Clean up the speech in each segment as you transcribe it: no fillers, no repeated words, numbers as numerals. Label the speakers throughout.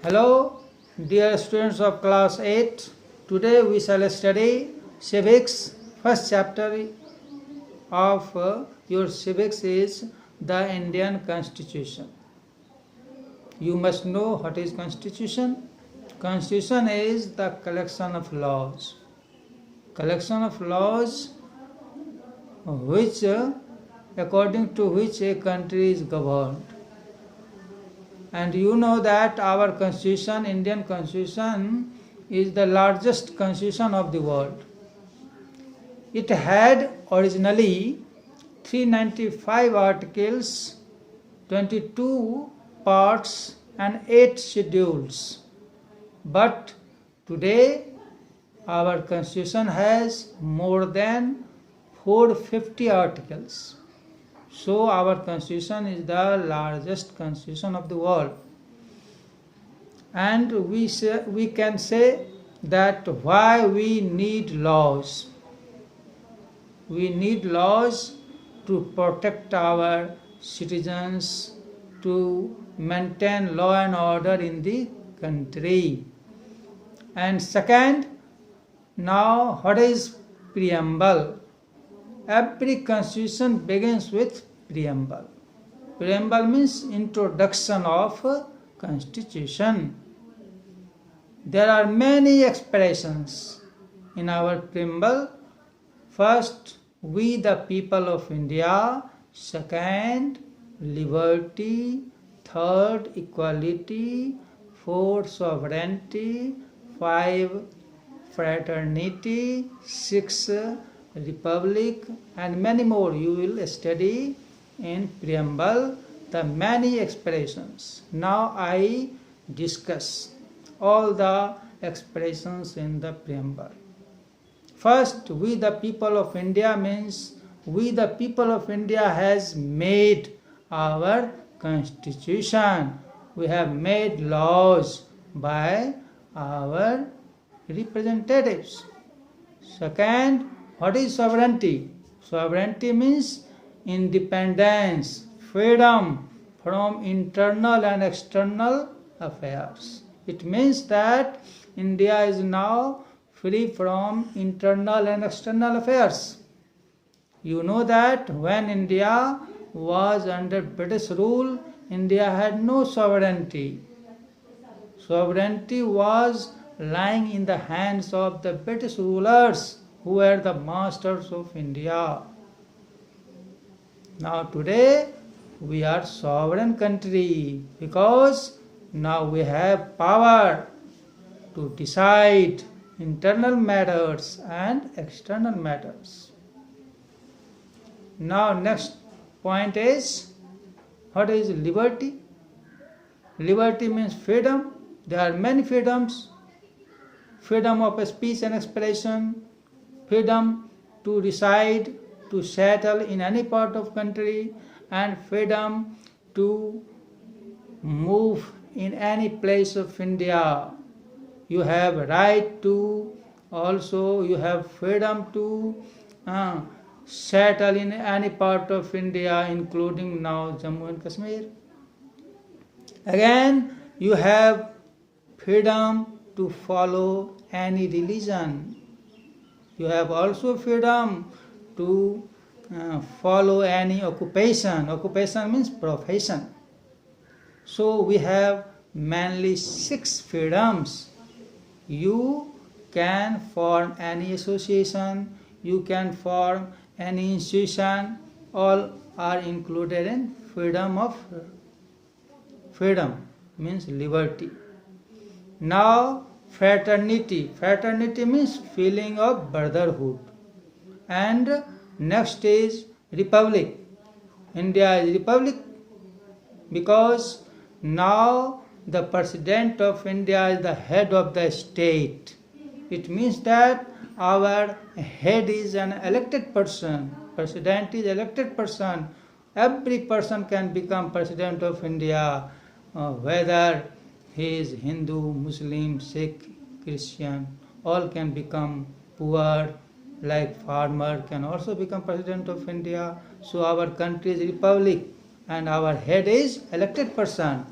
Speaker 1: Hello, dear students of class 8. Today we shall study civics. First chapter of your civics is the Indian Constitution. You must know what is Constitution. Constitution is the collection of laws. Collection of laws which according to which a country is governed. And you know that our constitution, Indian constitution, is the largest constitution of the world. It had originally 395 articles, 22 parts and 8 schedules. But today our constitution has more than 450 articles. So our constitution is the largest constitution of the world. And we can say that why we need laws. We need laws to protect our citizens, to maintain law and order in the country. And second, now what is preamble? Every constitution begins with preamble. Preamble means introduction of constitution. There are many expressions in our preamble. First, we the people of India. Second, liberty. Third, equality. Fourth, sovereignty. 5, fraternity. 6, republic, and many more. You will study in preamble the many expressions. Now I discuss all the expressions in the preamble. First, we the people of India means we the people of India has made our constitution. We have made laws by our representatives. Second, what is sovereignty? Sovereignty means independence, freedom from internal and external affairs. It means that India is now free from internal and external affairs. You know that when India was under British rule, India had no sovereignty. Sovereignty was lying in the hands of the British rulers, who were the masters of India. Now today we are sovereign country because now we have power to decide internal matters and external matters. Now next point is, what is liberty? Liberty means freedom. There are many freedoms. Freedom of speech and expression, freedom to reside, to settle in any part of country, and freedom to move in any place of India. You have right to, also you have freedom to settle in any part of India, including now Jammu and Kashmir. Again, you have freedom to follow any religion. You have also freedom to follow any occupation. Occupation means profession. So we have mainly 6 freedoms. You can form any association, you can form any institution, all are included in freedom means liberty. Now fraternity. Fraternity means feeling of brotherhood. And next is republic. India is republic because now the president of India is the head of the state. It means that our head is an elected person. President is elected person. Every person can become president of India, whether he is Hindu, Muslim, Sikh, Christian, all can become. Poor, like farmer, can also become president of India. So our country is republic and our head is elected person.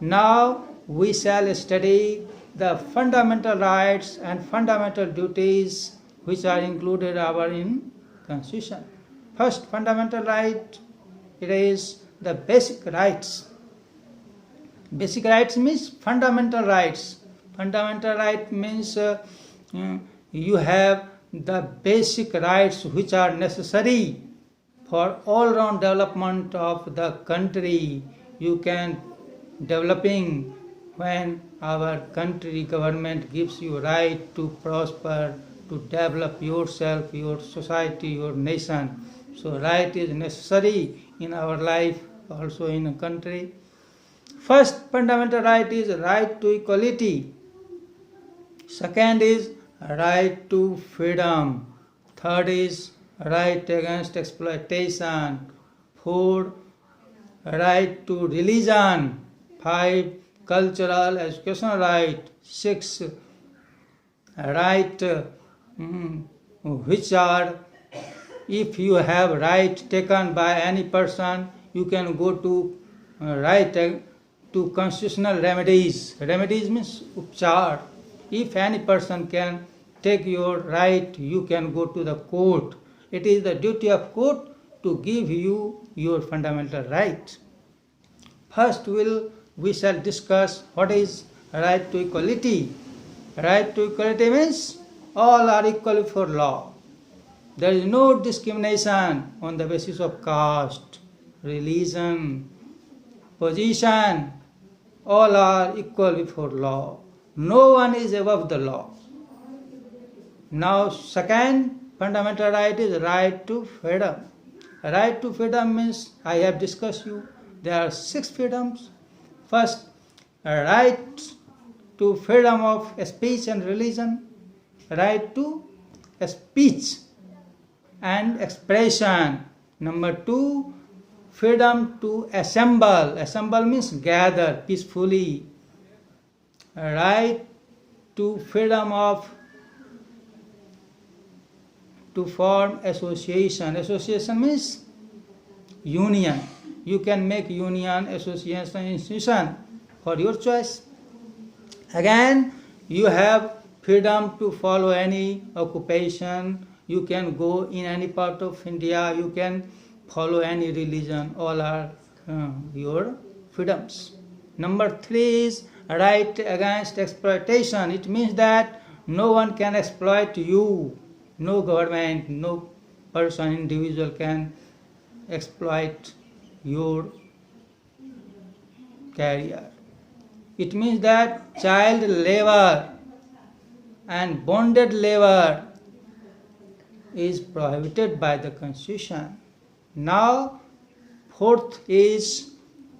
Speaker 1: Now we shall study the fundamental rights and fundamental duties which are included in Constitution. First fundamental right, it is the basic rights. Basic rights means fundamental rights. Fundamental right means you have the basic rights which are necessary for all-round development of the country. You can developing when our country government gives you right to prosper, to develop yourself, your society, your nation. So right is necessary in our life, also in a country. First fundamental right is right to equality. Second is right to freedom. Third is right against exploitation. Fourth, right to religion. 5, cultural educational right. 6, right which are, if you have right taken by any person, you can go to right to constitutional remedies. Remedies means upchar. If any person can take your right, you can go to the court. It is the duty of court to give you your fundamental right. First we shall discuss what is right to equality. Right to equality means all are equal before law. There is no discrimination on the basis of caste, religion, position. All are equal before law. No one is above the law. Now, second fundamental right is right to freedom. Right to freedom means, I have discussed you, there are 6 freedoms. First, right to freedom of speech and religion. Right to speech and expression. Number 2, freedom to assemble. Assemble means gather peacefully. Right to freedom of to form association. Association means union. You can make union, association, institution for your choice. Again, you have freedom to follow any occupation. You can go in any part of India. You can follow any religion. All are your freedoms. Number 3 is right against exploitation. It means that no one can exploit you. No government, no person, individual can exploit your career. It means that child labor and bonded labor is prohibited by the Constitution. Now, 4th is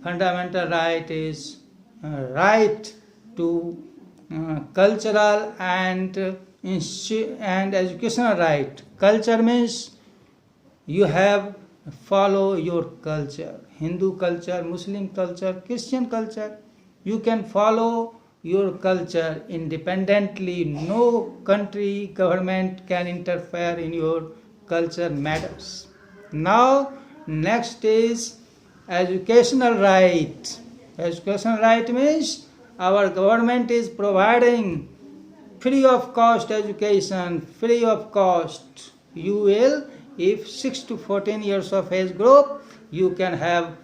Speaker 1: fundamental right is right to cultural and educational right. Culture means you have follow your culture. Hindu culture, Muslim culture, Christian culture. You can follow your culture independently. No country, government can interfere in your culture matters. Now, next is educational right. Educational right means our government is providing free of cost education, free of cost. You will, if 6 to 14 years of age group, you can have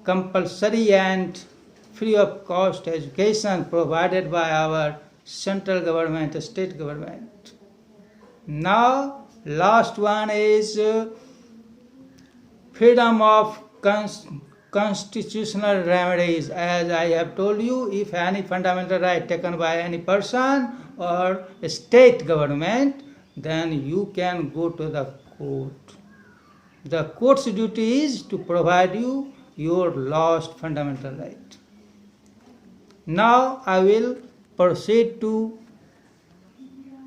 Speaker 1: compulsory and free of cost education provided by our central government, state government. Now, last one is freedom of constitutional remedies. As I have told you, if any fundamental right taken by any person or a state government, then you can go to the court. The court's duty is to provide you your lost fundamental right. Now I will proceed to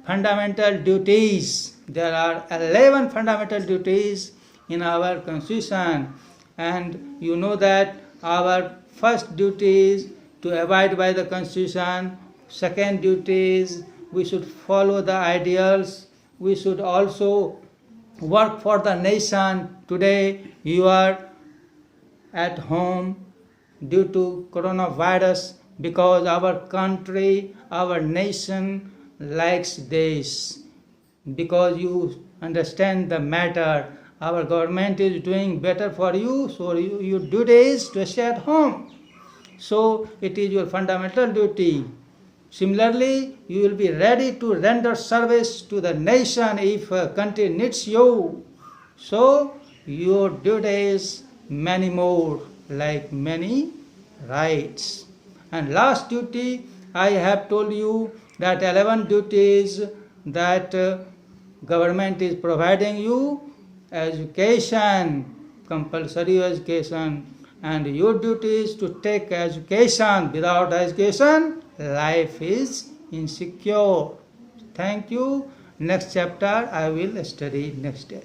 Speaker 1: fundamental duties. There are 11 fundamental duties in our Constitution, and you know that our first duty is to abide by the Constitution. Second duty is we should follow the ideals. We should also work for the nation. Today you are at home due to coronavirus. because our country, our nation likes this. Because you understand the matter, our government is doing better for you, so your duty is to stay at home. So it is your fundamental duty. Similarly, you will be ready to render service to the nation if a country needs you. So your duty is many more, like many rights. And last duty, I have told you that 11 duties that government is providing you: education, compulsory education, and your duty is to take education. Without education, life is insecure. Thank you. Next chapter I will study next day.